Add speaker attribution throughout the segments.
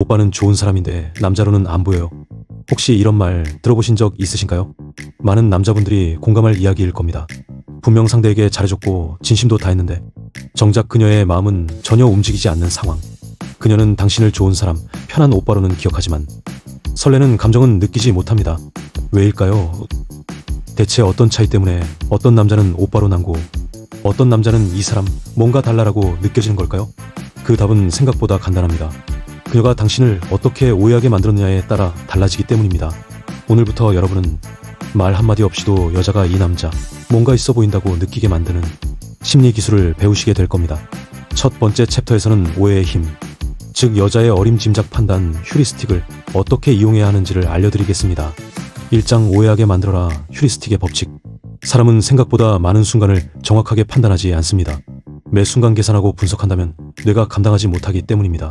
Speaker 1: 오빠는 좋은 사람인데 남자로는 안 보여요. 혹시 이런 말 들어보신 적 있으신가요? 많은 남자분들이 공감할 이야기일 겁니다. 분명 상대에게 잘해줬고 진심도 다했는데 정작 그녀의 마음은 전혀 움직이지 않는 상황. 그녀는 당신을 좋은 사람, 편한 오빠로는 기억하지만 설레는 감정은 느끼지 못합니다. 왜일까요? 대체 어떤 차이 때문에 어떤 남자는 오빠로 남고 어떤 남자는 이 사람 뭔가 달라라고 느껴지는 걸까요? 그 답은 생각보다 간단합니다. 그녀가 당신을 어떻게 오해하게 만들었느냐에 따라 달라지기 때문입니다. 오늘부터 여러분은 말 한마디 없이도 여자가 이 남자 뭔가 있어 보인다고 느끼게 만드는 심리 기술을 배우시게 될 겁니다. 첫 번째 챕터에서는 오해의 힘, 즉 여자의 어림짐작 판단 휴리스틱을 어떻게 이용해야 하는지를 알려드리겠습니다. 1장 오해하게 만들어라 휴리스틱의 법칙. 사람은 생각보다 많은 순간을 정확하게 판단하지 않습니다. 매 순간 계산하고 분석한다면 뇌가 감당하지 못하기 때문입니다.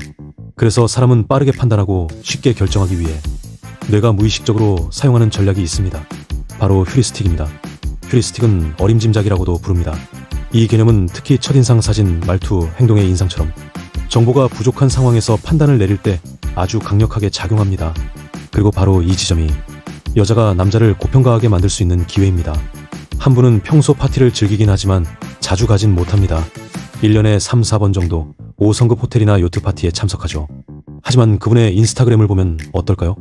Speaker 1: 그래서 사람은 빠르게 판단하고 쉽게 결정하기 위해 뇌가 무의식적으로 사용하는 전략이 있습니다. 바로 휴리스틱입니다. 휴리스틱은 어림짐작이라고도 부릅니다. 이 개념은 특히 첫인상 사진, 말투, 행동의 인상처럼 정보가 부족한 상황에서 판단을 내릴 때 아주 강력하게 작용합니다. 그리고 바로 이 지점이 여자가 남자를 고평가하게 만들 수 있는 기회입니다. 한 분은 평소 파티를 즐기긴 하지만 자주 가진 못합니다. 1년에 3, 4번 정도 5성급 호텔이나 요트 파티에 참석하죠. 하지만 그분의 인스타그램을 보면 어떨까요?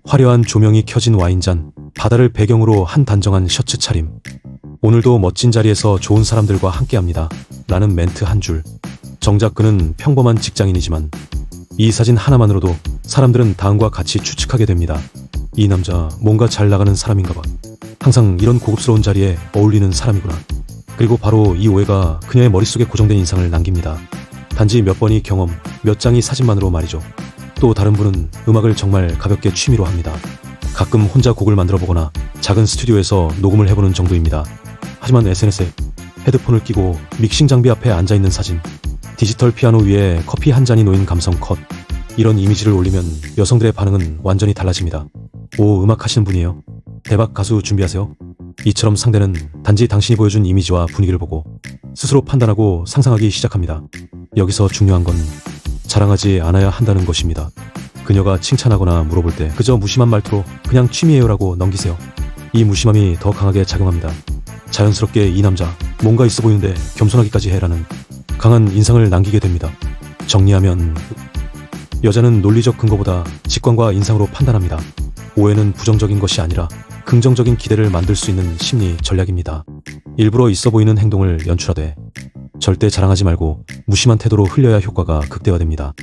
Speaker 1: 화려한 조명이 켜진 와인잔, 바다를 배경으로 한 단정한 셔츠 차림. 오늘도 멋진 자리에서 좋은 사람들과 함께합니다. 라는 멘트 한 줄. 정작 그는 평범한 직장인이지만 이 사진 하나만으로도 사람들은 다음과 같이 추측하게 됩니다. 이 남자 뭔가 잘 나가는 사람인가 봐. 항상 이런 고급스러운 자리에 어울리는 사람이구나. 그리고 바로 이 오해가 그녀의 머릿속에 고정된 인상을 남깁니다. 단지 몇 번의 경험, 몇 장의 사진만으로 말이죠. 또 다른 분은 음악을 정말 가볍게 취미로 합니다. 가끔 혼자 곡을 만들어 보거나 작은 스튜디오에서 녹음을 해보는 정도입니다. 하지만 SNS에 헤드폰을 끼고 믹싱 장비 앞에 앉아있는 사진, 디지털 피아노 위에 커피 한 잔이 놓인 감성 컷, 이런 이미지를 올리면 여성들의 반응은 완전히 달라집니다. 오, 음악 하시는 분이에요? 대박 가수 준비하세요? 이처럼 상대는 단지 당신이 보여준 이미지와 분위기를 보고 스스로 판단하고 상상하기 시작합니다. 여기서 중요한 건 자랑하지 않아야 한다는 것입니다. 그녀가 칭찬하거나 물어볼 때 그저 무심한 말투로 그냥 취미예요라고 넘기세요. 이 무심함이 더 강하게 작용합니다. 자연스럽게 이 남자 뭔가 있어 보이는데 겸손하기까지 해라는 강한 인상을 남기게 됩니다. 정리하면 여자는 논리적 근거보다 직관과 인상으로 판단합니다. 오해는 부정적인 것이 아니라 긍정적인 기대를 만들 수 있는 심리 전략입니다. 일부러 있어 보이는 행동을 연출하되 절대 자랑하지 말고 무심한 태도로 흘려야 효과가 극대화됩니다.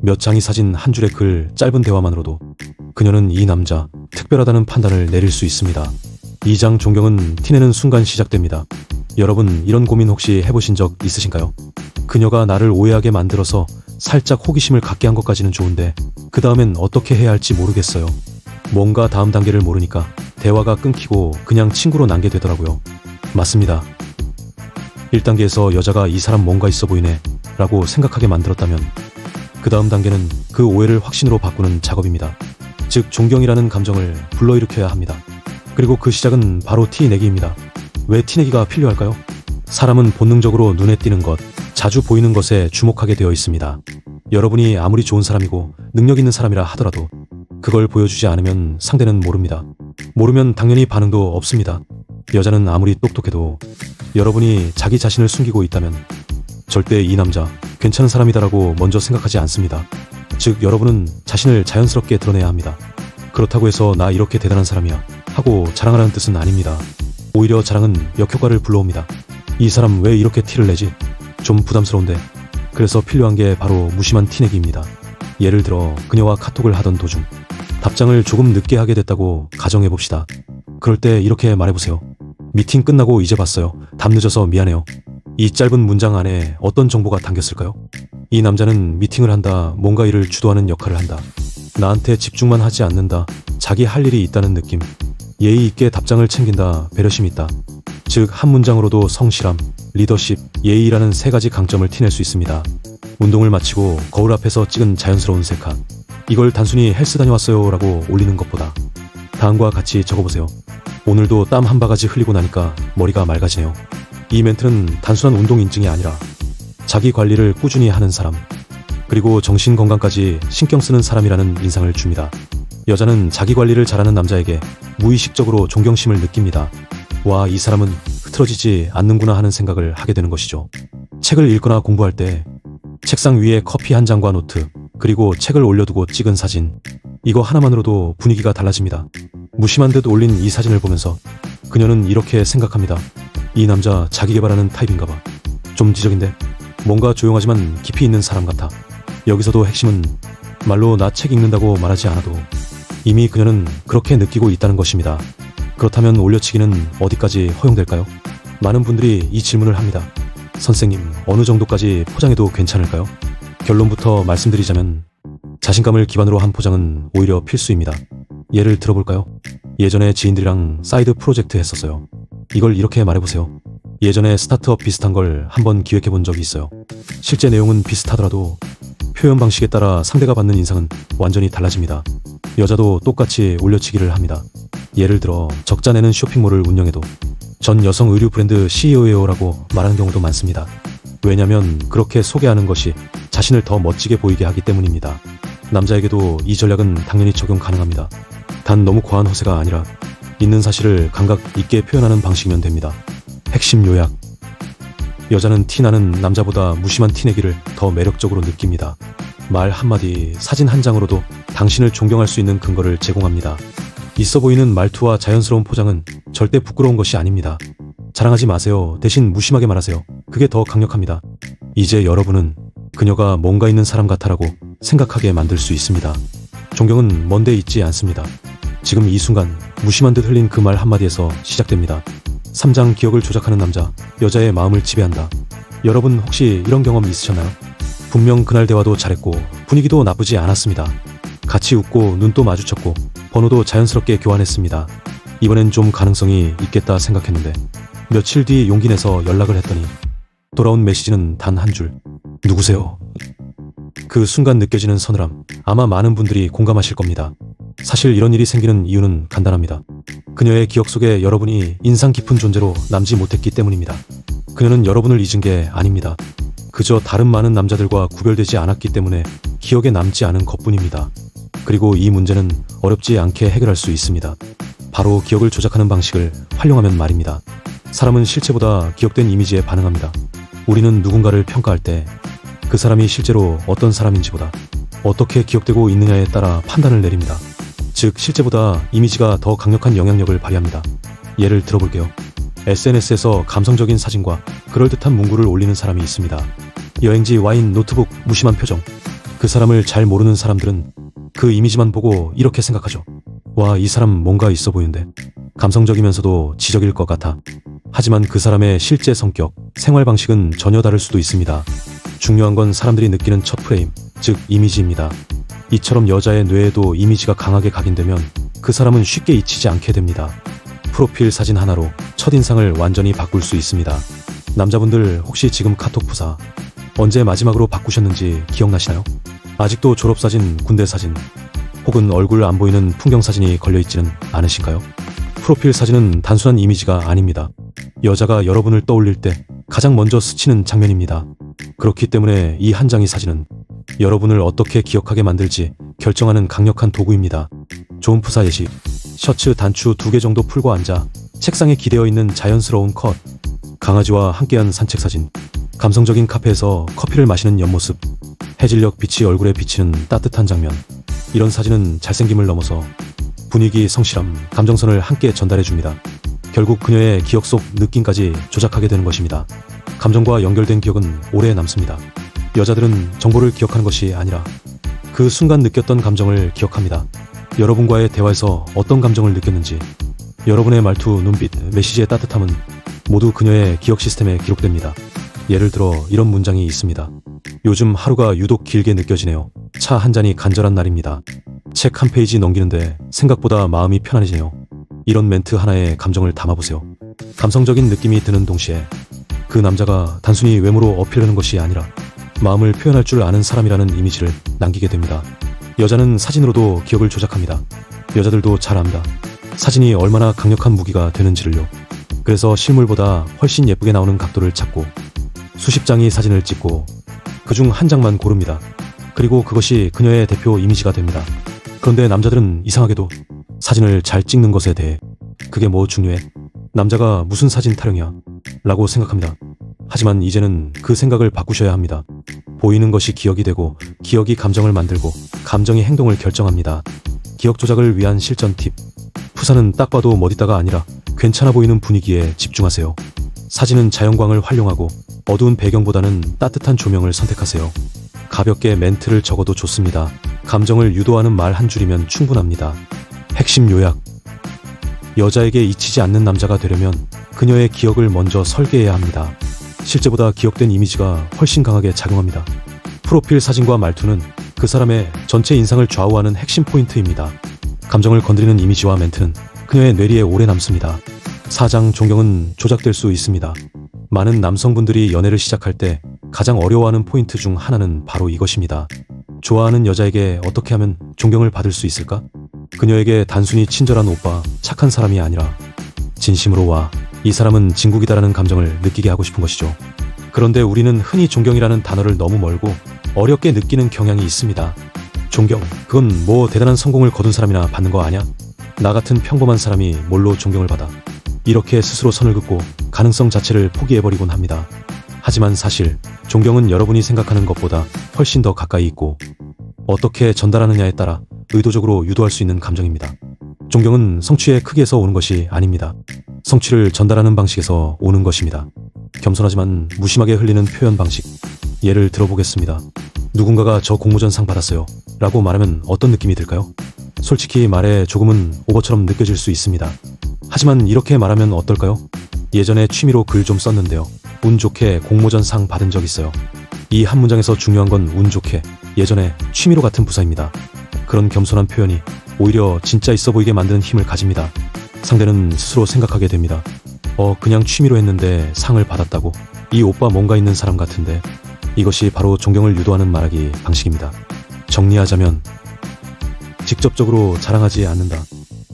Speaker 1: 몇 장의 사진, 한 줄의 글, 짧은 대화만으로도 그녀는 이 남자 특별하다는 판단을 내릴 수 있습니다. 2장 존경은 티내는 순간 시작됩니다. 여러분 이런 고민 혹시 해보신 적 있으신가요? 그녀가 나를 오해하게 만들어서 살짝 호기심을 갖게 한 것까지는 좋은데 그 다음엔 어떻게 해야 할지 모르겠어요. 뭔가 다음 단계를 모르니까 대화가 끊기고 그냥 친구로 남게 되더라고요. 맞습니다. 1단계에서 여자가 이 사람 뭔가 있어 보이네 라고 생각하게 만들었다면 그 다음 단계는 그 오해를 확신으로 바꾸는 작업입니다. 즉 존경이라는 감정을 불러일으켜야 합니다. 그리고 그 시작은 바로 티내기입니다. 왜 티내기가 필요할까요? 사람은 본능적으로 눈에 띄는 것, 자주 보이는 것에 주목하게 되어 있습니다. 여러분이 아무리 좋은 사람이고 능력 있는 사람이라 하더라도 그걸 보여주지 않으면 상대는 모릅니다. 모르면 당연히 반응도 없습니다. 여자는 아무리 똑똑해도 여러분이 자기 자신을 숨기고 있다면 절대 이 남자 괜찮은 사람이다라고 먼저 생각하지 않습니다. 즉 여러분은 자신을 자연스럽게 드러내야 합니다. 그렇다고 해서 나 이렇게 대단한 사람이야 하고 자랑하라는 뜻은 아닙니다. 오히려 자랑은 역효과를 불러옵니다. 이 사람 왜 이렇게 티를 내지? 좀 부담스러운데. 그래서 필요한 게 바로 무심한 티내기입니다. 예를 들어 그녀와 카톡을 하던 도중 답장을 조금 늦게 하게 됐다고 가정해봅시다. 그럴 때 이렇게 말해보세요. 미팅 끝나고 이제 봤어요. 답 늦어서 미안해요. 이 짧은 문장 안에 어떤 정보가 담겼을까요? 이 남자는 미팅을 한다, 뭔가 일을 주도하는 역할을 한다. 나한테 집중만 하지 않는다, 자기 할 일이 있다는 느낌. 예의 있게 답장을 챙긴다, 배려심이 있다. 즉 한 문장으로도 성실함, 리더십, 예의라는 세 가지 강점을 티낼 수 있습니다. 운동을 마치고 거울 앞에서 찍은 자연스러운 셀카. 이걸 단순히 헬스 다녀왔어요 라고 올리는 것보다 다음과 같이 적어보세요. 오늘도 땀 한 바가지 흘리고 나니까 머리가 맑아지네요. 이 멘트는 단순한 운동 인증이 아니라 자기 관리를 꾸준히 하는 사람, 그리고 정신건강까지 신경 쓰는 사람이라는 인상을 줍니다. 여자는 자기 관리를 잘하는 남자에게 무의식적으로 존경심을 느낍니다. 와, 이 사람은 흐트러지지 않는구나 하는 생각을 하게 되는 것이죠. 책을 읽거나 공부할 때 책상 위에 커피 한 잔과 노트, 그리고 책을 올려두고 찍은 사진, 이거 하나만으로도 분위기가 달라집니다. 무심한 듯 올린 이 사진을 보면서 그녀는 이렇게 생각합니다. 이 남자 자기 개발하는 타입인가 봐. 좀 지적인데 뭔가 조용하지만 깊이 있는 사람 같아. 여기서도 핵심은 말로 나 책 읽는다고 말하지 않아도 이미 그녀는 그렇게 느끼고 있다는 것입니다. 그렇다면 올려치기는 어디까지 허용될까요? 많은 분들이 이 질문을 합니다. 선생님, 어느 정도까지 포장해도 괜찮을까요? 결론부터 말씀드리자면 자신감을 기반으로 한 포장은 오히려 필수입니다. 예를 들어볼까요? 예전에 지인들이랑 사이드 프로젝트 했었어요. 이걸 이렇게 말해보세요. 예전에 스타트업 비슷한 걸 한번 기획해본 적이 있어요. 실제 내용은 비슷하더라도 표현 방식에 따라 상대가 받는 인상은 완전히 달라집니다. 여자도 똑같이 올려치기를 합니다. 예를 들어 적자 내는 쇼핑몰을 운영해도 전 여성 의류 브랜드 CEO예요라고 말하는 경우도 많습니다. 왜냐면 그렇게 소개하는 것이 자신을 더 멋지게 보이게 하기 때문입니다. 남자에게도 이 전략은 당연히 적용 가능합니다. 단 너무 과한 허세가 아니라 있는 사실을 감각 있게 표현하는 방식이면 됩니다. 핵심 요약. 여자는 티나는 남자보다 무심한 티내기를 더 매력적으로 느낍니다. 말 한마디, 사진 한 장으로도 당신을 존경할 수 있는 근거를 제공합니다. 있어 보이는 말투와 자연스러운 포장은 절대 부끄러운 것이 아닙니다. 자랑하지 마세요. 대신 무심하게 말하세요. 그게 더 강력합니다. 이제 여러분은 그녀가 뭔가 있는 사람 같아라고 생각하게 만들 수 있습니다. 존경은 먼데 있지 않습니다. 지금 이 순간 무심한 듯 흘린 그 말 한마디에서 시작됩니다. 3장 기억을 조작하는 남자, 여자의 마음을 지배한다. 여러분 혹시 이런 경험 있으셨나요? 분명 그날 대화도 잘했고 분위기도 나쁘지 않았습니다. 같이 웃고 눈도 마주쳤고 번호도 자연스럽게 교환했습니다. 이번엔 좀 가능성이 있겠다 생각했는데 며칠 뒤 용기 내서 연락을 했더니 돌아온 메시지는 단 한 줄. 누구세요? 그 순간 느껴지는 서늘함, 아마 많은 분들이 공감하실 겁니다. 사실 이런 일이 생기는 이유는 간단합니다. 그녀의 기억 속에 여러분이 인상 깊은 존재로 남지 못했기 때문입니다. 그녀는 여러분을 잊은 게 아닙니다. 그저 다른 많은 남자들과 구별되지 않았기 때문에 기억에 남지 않은 것뿐입니다. 그리고 이 문제는 어렵지 않게 해결할 수 있습니다. 바로 기억을 조작하는 방식을 활용하면 말입니다. 사람은 실체보다 기억된 이미지에 반응합니다. 우리는 누군가를 평가할 때 그 사람이 실제로 어떤 사람인지보다 어떻게 기억되고 있느냐에 따라 판단을 내립니다. 즉 실제보다 이미지가 더 강력한 영향력을 발휘합니다. 예를 들어볼게요. SNS에서 감성적인 사진과 그럴듯한 문구를 올리는 사람이 있습니다. 여행지, 와인, 노트북, 무심한 표정. 그 사람을 잘 모르는 사람들은 그 이미지만 보고 이렇게 생각하죠. 와, 이 사람 뭔가 있어 보이는데. 감성적이면서도 지적일 것 같아. 하지만 그 사람의 실제 성격, 생활 방식은 전혀 다를 수도 있습니다. 중요한 건 사람들이 느끼는 첫 프레임, 즉 이미지입니다. 이처럼 여자의 뇌에도 이미지가 강하게 각인되면 그 사람은 쉽게 잊히지 않게 됩니다. 프로필 사진 하나로 첫인상을 완전히 바꿀 수 있습니다. 남자분들 혹시 지금 카톡 프사 언제 마지막으로 바꾸셨는지 기억나시나요? 아직도 졸업사진, 군대사진 혹은 얼굴 안 보이는 풍경사진이 걸려있지는 않으신가요? 프로필 사진은 단순한 이미지가 아닙니다. 여자가 여러분을 떠올릴 때 가장 먼저 스치는 장면입니다. 그렇기 때문에 이 한 장의 사진은 여러분을 어떻게 기억하게 만들지 결정하는 강력한 도구입니다. 좋은 프사 예시. 셔츠 단추 2개 정도 풀고 앉아 책상에 기대어 있는 자연스러운 컷. 강아지와 함께한 산책 사진. 감성적인 카페에서 커피를 마시는 옆모습. 해질녘 빛이 얼굴에 비치는 따뜻한 장면. 이런 사진은 잘생김을 넘어서 분위기, 성실함, 감정선을 함께 전달해줍니다. 결국 그녀의 기억 속 느낌까지 조작하게 되는 것입니다. 감정과 연결된 기억은 오래 남습니다. 여자들은 정보를 기억하는 것이 아니라 그 순간 느꼈던 감정을 기억합니다. 여러분과의 대화에서 어떤 감정을 느꼈는지, 여러분의 말투, 눈빛, 메시지의 따뜻함은 모두 그녀의 기억 시스템에 기록됩니다. 예를 들어 이런 문장이 있습니다. 요즘 하루가 유독 길게 느껴지네요. 차 한 잔이 간절한 날입니다. 책 한 페이지 넘기는데 생각보다 마음이 편안해지네요. 이런 멘트 하나에 감정을 담아보세요. 감성적인 느낌이 드는 동시에 그 남자가 단순히 외모로 어필하는 것이 아니라 마음을 표현할 줄 아는 사람이라는 이미지를 남기게 됩니다. 여자는 사진으로도 기억을 조작합니다. 여자들도 잘 압니다. 사진이 얼마나 강력한 무기가 되는지를요. 그래서 실물보다 훨씬 예쁘게 나오는 각도를 찾고 수십 장의 사진을 찍고 그중 한 장만 고릅니다. 그리고 그것이 그녀의 대표 이미지가 됩니다. 그런데 남자들은 이상하게도 사진을 잘 찍는 것에 대해 그게 뭐 중요해? 남자가 무슨 사진 타령이야? 라고 생각합니다. 하지만 이제는 그 생각을 바꾸셔야 합니다. 보이는 것이 기억이 되고 기억이 감정을 만들고 감정이 행동을 결정합니다. 기억 조작을 위한 실전 팁. 푸사는 딱 봐도 멋있다가 아니라 괜찮아 보이는 분위기에 집중하세요. 사진은 자연광을 활용하고 어두운 배경보다는 따뜻한 조명을 선택하세요. 가볍게 멘트를 적어도 좋습니다. 감정을 유도하는 말 한 줄이면 충분합니다. 핵심 요약. 여자에게 잊히지 않는 남자가 되려면 그녀의 기억을 먼저 설계해야 합니다. 실제보다 기억된 이미지가 훨씬 강하게 작용합니다. 프로필 사진과 말투는 그 사람의 전체 인상을 좌우하는 핵심 포인트입니다. 감정을 건드리는 이미지와 멘트는 그녀의 뇌리에 오래 남습니다. 사장 존경은 조작될 수 있습니다. 많은 남성분들이 연애를 시작할 때 가장 어려워하는 포인트 중 하나는 바로 이것입니다. 좋아하는 여자에게 어떻게 하면 존경을 받을 수 있을까? 그녀에게 단순히 친절한 오빠, 착한 사람이 아니라 진심으로 와, 이 사람은 진국이다라는 감정을 느끼게 하고 싶은 것이죠. 그런데 우리는 흔히 존경이라는 단어를 너무 멀고 어렵게 느끼는 경향이 있습니다. 존경, 그건 뭐 대단한 성공을 거둔 사람이나 받는 거 아냐? 나 같은 평범한 사람이 뭘로 존경을 받아? 이렇게 스스로 선을 긋고 가능성 자체를 포기해버리곤 합니다. 하지만 사실 존경은 여러분이 생각하는 것보다 훨씬 더 가까이 있고 어떻게 전달하느냐에 따라 의도적으로 유도할 수 있는 감정입니다. 존경은 성취의 크기에서 오는 것이 아닙니다. 성취를 전달하는 방식에서 오는 것입니다. 겸손하지만 무심하게 흘리는 표현 방식. 예를 들어보겠습니다. 누군가가 저 공모전 상 받았어요 라고 말하면 어떤 느낌이 들까요? 솔직히 말해 조금은 오버처럼 느껴질 수 있습니다. 하지만 이렇게 말하면 어떨까요? 예전에 취미로 글 좀 썼는데요. 운 좋게 공모전 상 받은 적 있어요. 이 한 문장에서 중요한 건 운 좋게, 예전에 취미로 같은 부사입니다. 그런 겸손한 표현이 오히려 진짜 있어 보이게 만드는 힘을 가집니다. 상대는 스스로 생각하게 됩니다. 그냥 취미로 했는데 상을 받았다고? 이 오빠 뭔가 있는 사람 같은데. 이것이 바로 존경을 유도하는 말하기 방식입니다. 정리하자면 직접적으로 자랑하지 않는다.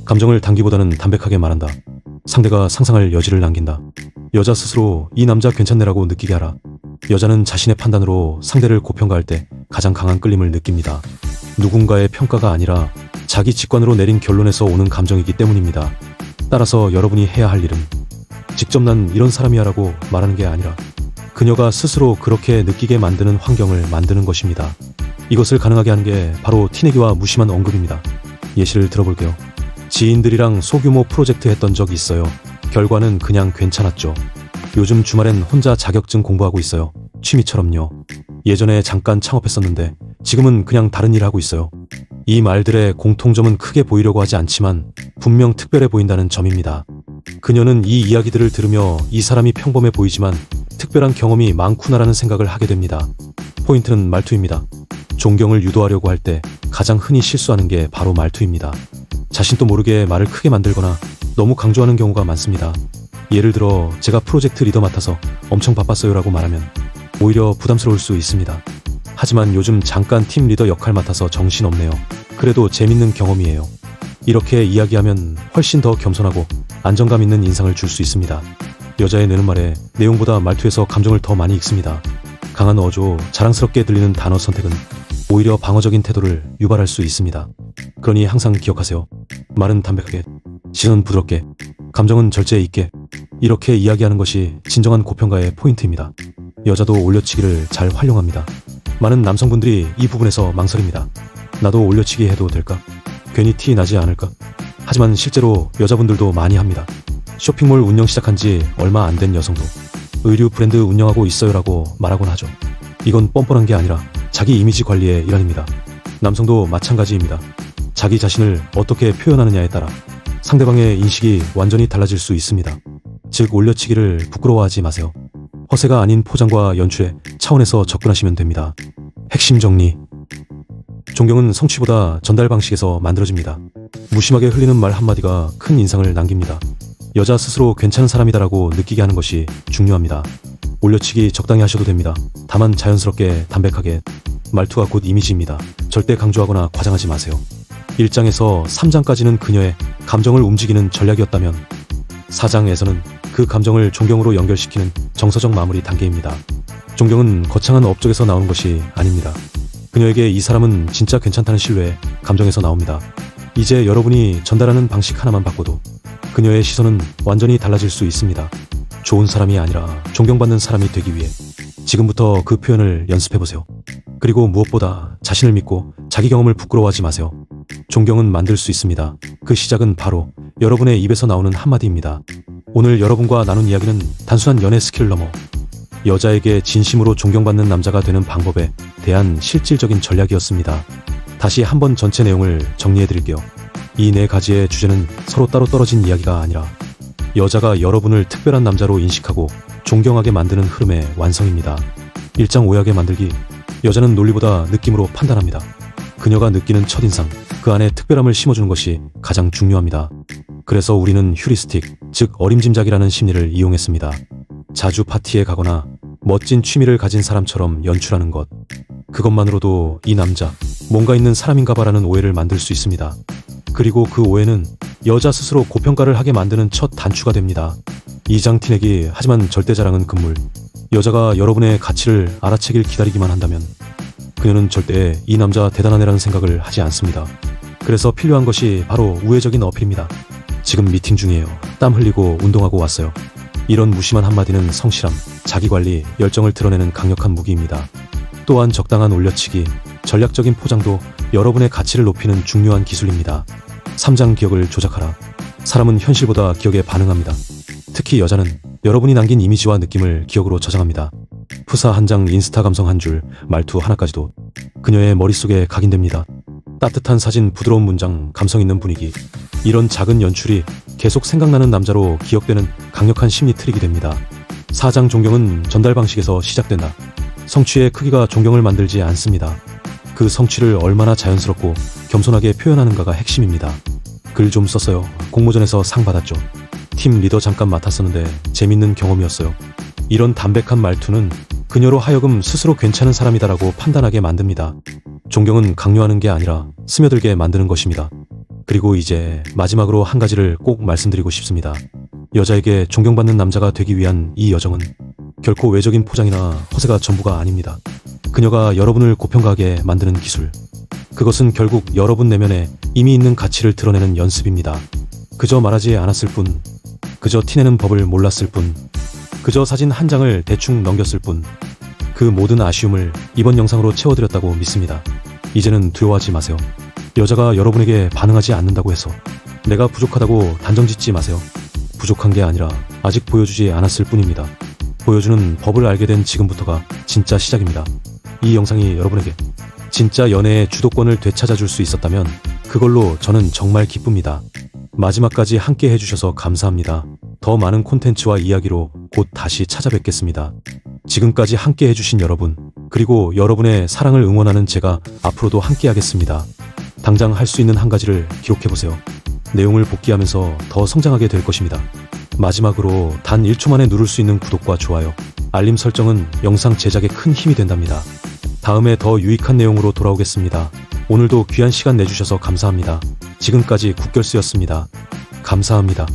Speaker 1: 감정을 단기보다는 담백하게 말한다. 상대가 상상할 여지를 남긴다. 여자 스스로 이 남자 괜찮네라고 느끼게 하라. 여자는 자신의 판단으로 상대를 고평가할 때 가장 강한 끌림을 느낍니다. 누군가의 평가가 아니라 자기 직관으로 내린 결론에서 오는 감정이기 때문입니다. 따라서 여러분이 해야 할 일은 직접 난 이런 사람이야 라고 말하는 게 아니라 그녀가 스스로 그렇게 느끼게 만드는 환경을 만드는 것입니다. 이것을 가능하게 하는 게 바로 티내기와 무심한 언급입니다. 예시를 들어볼게요. 지인들이랑 소규모 프로젝트 했던 적이 있어요. 결과는 그냥 괜찮았죠. 요즘 주말엔 혼자 자격증 공부하고 있어요. 취미처럼요. 예전에 잠깐 창업했었는데 지금은 그냥 다른 일 하고 있어요. 이 말들의 공통점은 크게 보이려고 하지 않지만 분명 특별해 보인다는 점입니다. 그녀는 이 이야기들을 들으며 이 사람이 평범해 보이지만 특별한 경험이 많구나라는 생각을 하게 됩니다. 포인트는 말투입니다. 존경을 유도하려고 할 때 가장 흔히 실수하는 게 바로 말투입니다. 자신도 모르게 말을 크게 만들거나 너무 강조하는 경우가 많습니다. 예를 들어 제가 프로젝트 리더 맡아서 엄청 바빴어요 라고 말하면 오히려 부담스러울 수 있습니다. 하지만 요즘 잠깐 팀 리더 역할 맡아서 정신없네요. 그래도 재밌는 경험이에요. 이렇게 이야기하면 훨씬 더 겸손하고 안정감 있는 인상을 줄 수 있습니다. 여자의 내는 말에 내용보다 말투에서 감정을 더 많이 읽습니다. 강한 어조, 자랑스럽게 들리는 단어 선택은 오히려 방어적인 태도를 유발할 수 있습니다. 그러니 항상 기억하세요. 말은 담백하게, 시선은 부드럽게, 감정은 절제 있게, 이렇게 이야기하는 것이 진정한 고평가의 포인트입니다. 여자도 올려치기를 잘 활용합니다. 많은 남성분들이 이 부분에서 망설입니다. 나도 올려치기 해도 될까? 괜히 티 나지 않을까? 하지만 실제로 여자분들도 많이 합니다. 쇼핑몰 운영 시작한 지 얼마 안 된 여성도 의류 브랜드 운영하고 있어요 라고 말하곤 하죠. 이건 뻔뻔한 게 아니라 자기 이미지 관리의 일환입니다. 남성도 마찬가지입니다. 자기 자신을 어떻게 표현하느냐에 따라 상대방의 인식이 완전히 달라질 수 있습니다. 즉 올려치기를 부끄러워하지 마세요. 허세가 아닌 포장과 연출의 차원에서 접근하시면 됩니다. 핵심 정리. 존경은 성취보다 전달 방식에서 만들어집니다. 무심하게 흘리는 말 한마디가 큰 인상을 남깁니다. 여자 스스로 괜찮은 사람이다라고 느끼게 하는 것이 중요합니다. 올려치기 적당히 하셔도 됩니다. 다만 자연스럽게 담백하게. 말투가 곧 이미지입니다. 절대 강조하거나 과장하지 마세요. 1장에서 3장까지는 그녀의 감정을 움직이는 전략이었다면 4장에서는 그 감정을 존경으로 연결시키는 정서적 마무리 단계입니다. 존경은 거창한 업적에서 나오는 것이 아닙니다. 그녀에게 이 사람은 진짜 괜찮다는 신뢰에 감정에서 나옵니다. 이제 여러분이 전달하는 방식 하나만 바꿔도 그녀의 시선은 완전히 달라질 수 있습니다. 좋은 사람이 아니라 존경받는 사람이 되기 위해 지금부터 그 표현을 연습해보세요. 그리고 무엇보다 자신을 믿고 자기 경험을 부끄러워하지 마세요. 존경은 만들 수 있습니다. 그 시작은 바로 여러분의 입에서 나오는 한마디입니다. 오늘 여러분과 나눈 이야기는 단순한 연애 스킬을 넘어 여자에게 진심으로 존경받는 남자가 되는 방법에 대한 실질적인 전략이었습니다. 다시 한번 전체 내용을 정리해드릴게요. 이 네 가지의 주제는 서로 따로 떨어진 이야기가 아니라 여자가 여러분을 특별한 남자로 인식하고 존경하게 만드는 흐름의 완성입니다. 일장오약의 만들기. 여자는 논리보다 느낌으로 판단합니다. 그녀가 느끼는 첫인상, 그 안에 특별함을 심어주는 것이 가장 중요합니다. 그래서 우리는 휴리스틱, 즉 어림짐작이라는 심리를 이용했습니다. 자주 파티에 가거나 멋진 취미를 가진 사람처럼 연출하는 것. 그것만으로도 이 남자, 뭔가 있는 사람인가봐라는 오해를 만들 수 있습니다. 그리고 그 오해는 여자 스스로 고평가를 하게 만드는 첫 단추가 됩니다. 이장 티내기, 하지만 절대 자랑은 금물. 여자가 여러분의 가치를 알아채길 기다리기만 한다면 그녀는 절대 이 남자 대단한 애라는 생각을 하지 않습니다. 그래서 필요한 것이 바로 우회적인 어필입니다. 지금 미팅 중이에요. 땀 흘리고 운동하고 왔어요. 이런 무심한 한마디는 성실함, 자기관리, 열정을 드러내는 강력한 무기입니다. 또한 적당한 올려치기, 전략적인 포장도 여러분의 가치를 높이는 중요한 기술입니다. 3장 기억을 조작하라. 사람은 현실보다 기억에 반응합니다. 특히 여자는 여러분이 남긴 이미지와 느낌을 기억으로 저장합니다. 프사 한 장, 인스타 감성 한 줄, 말투 하나까지도 그녀의 머릿속에 각인됩니다. 따뜻한 사진, 부드러운 문장, 감성 있는 분위기. 이런 작은 연출이 계속 생각나는 남자로 기억되는 강력한 심리 트릭이 됩니다. 4장 존경은 전달 방식에서 시작된다. 성취의 크기가 존경을 만들지 않습니다. 그 성취를 얼마나 자연스럽고 겸손하게 표현하는가가 핵심입니다. 글 좀 썼어요. 공모전에서 상 받았죠. 팀 리더 잠깐 맡았었는데 재밌는 경험이었어요. 이런 담백한 말투는 그녀로 하여금 스스로 괜찮은 사람이다라고 판단하게 만듭니다. 존경은 강요하는 게 아니라 스며들게 만드는 것입니다. 그리고 이제 마지막으로 한 가지를 꼭 말씀드리고 싶습니다. 여자에게 존경받는 남자가 되기 위한 이 여정은 결코 외적인 포장이나 허세가 전부가 아닙니다. 그녀가 여러분을 고평가하게 만드는 기술. 그것은 결국 여러분 내면에 이미 있는 가치를 드러내는 연습입니다. 그저 말하지 않았을 뿐, 그저 티내는 법을 몰랐을 뿐, 그저 사진 한 장을 대충 넘겼을 뿐, 그 모든 아쉬움을 이번 영상으로 채워드렸다고 믿습니다. 이제는 두려워하지 마세요. 여자가 여러분에게 반응하지 않는다고 해서 내가 부족하다고 단정짓지 마세요. 부족한 게 아니라 아직 보여주지 않았을 뿐입니다. 보여주는 법을 알게 된 지금부터가 진짜 시작입니다. 이 영상이 여러분에게 진짜 연애의 주도권을 되찾아줄 수 있었다면 그걸로 저는 정말 기쁩니다. 마지막까지 함께 해주셔서 감사합니다. 더 많은 콘텐츠와 이야기로 곧 다시 찾아뵙겠습니다. 지금까지 함께 해주신 여러분, 그리고 여러분의 사랑을 응원하는 제가 앞으로도 함께 하겠습니다. 당장 할 수 있는 한 가지를 기록해보세요. 내용을 복귀하면서 더 성장하게 될 것입니다. 마지막으로 단 1초 만에 누를 수 있는 구독과 좋아요, 알림 설정은 영상 제작에 큰 힘이 된답니다. 다음에 더 유익한 내용으로 돌아오겠습니다. 오늘도 귀한 시간 내주셔서 감사합니다. 지금까지 국결스였습니다. 감사합니다.